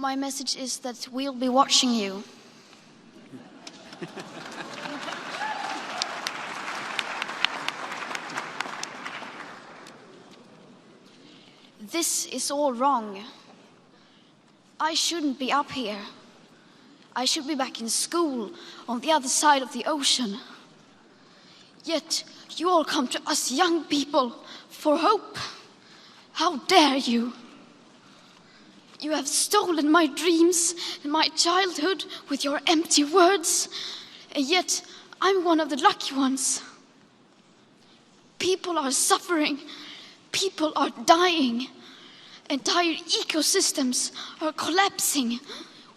My message is that we'll be watching you. This is all wrong. I shouldn't be up here. I should be back in school on the other side of the ocean. Yet you all come to us young people for hope. How dare you? You have stolen my dreams and my childhood with your empty words, and yet I'm one of the lucky ones. People are suffering, people are dying, entire ecosystems are collapsing.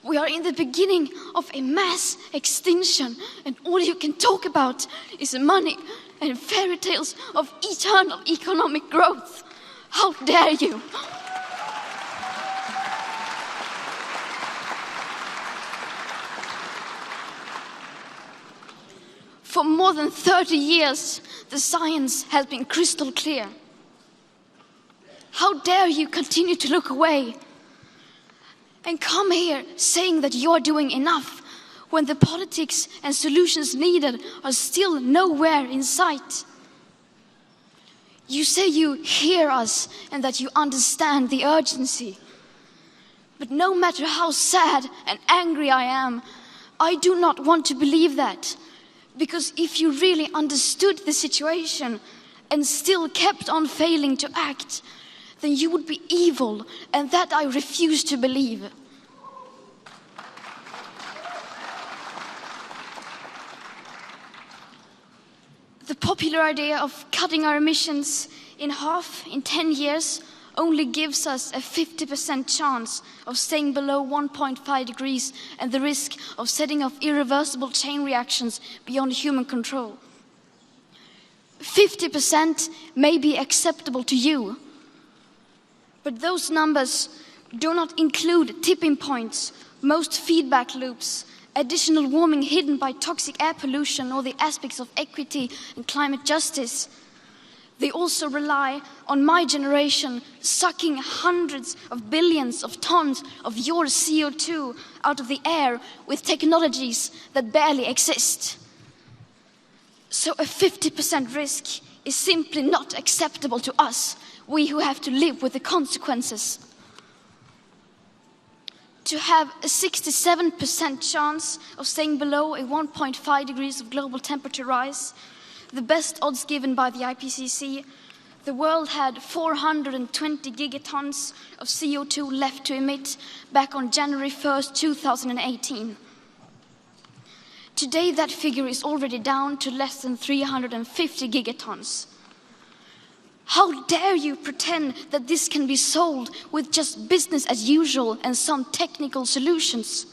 We are in the beginning of a mass extinction, and all you can talk about is money and fairy tales of eternal economic growth. How dare you? For more than 30 years, the science has been crystal clear. How dare you continue to look away and come here saying that you're doing enough when the politics and solutions needed are still nowhere in sight? You say you hear us and that you understand the urgency. But no matter how sad and angry I am, I do not want to believe that. Because if you really understood the situation and still kept on failing to act, then you would be evil, and that I refuse to believe. The popular idea of cutting our emissions in half in 10 years only gives us a 50% chance of staying below 1.5 degrees and the risk of setting off irreversible chain reactions beyond human control. 50% may be acceptable to you, but those numbers do not include tipping points, most feedback loops, additional warming hidden by toxic air pollution, or the aspects of equity and climate justice. They also rely on my generation sucking hundreds of billions of tons of your CO2 out of the air with technologies that barely exist. So a 50% risk is simply not acceptable to us, we who have to live with the consequences. To have a 67% chance of staying below a 1.5 degrees of global temperature rise, the best odds given by the IPCC, the world had 420 gigatons of CO2 left to emit back on January 1st, 2018. Today, that figure is already down to less than 350 gigatons. How dare you pretend that this can be solved with just business as usual and some technical solutions?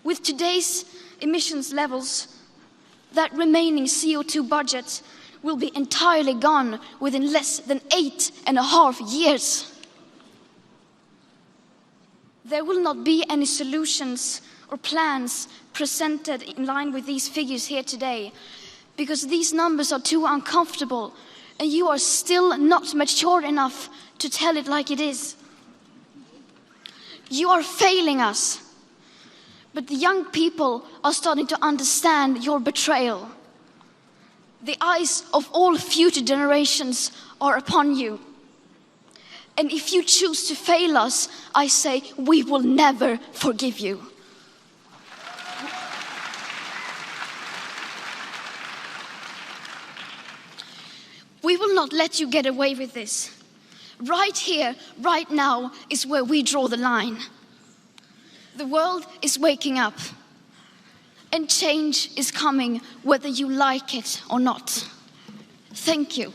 With today's emissions levels, that remaining CO2 budget will be entirely gone within less than 8.5 years. There will not be any solutions or plans presented in line with these figures here today, because these numbers are too uncomfortable and you are still not mature enough to tell it like it is. You are failing us. But the young people are starting to understand your betrayal. The eyes of all future generations are upon you. And if you choose to fail us, I say we will never forgive you. We will not let you get away with this. Right here, right now, is where we draw the line. The world is waking up, and change is coming whether you like it or not. Thank you.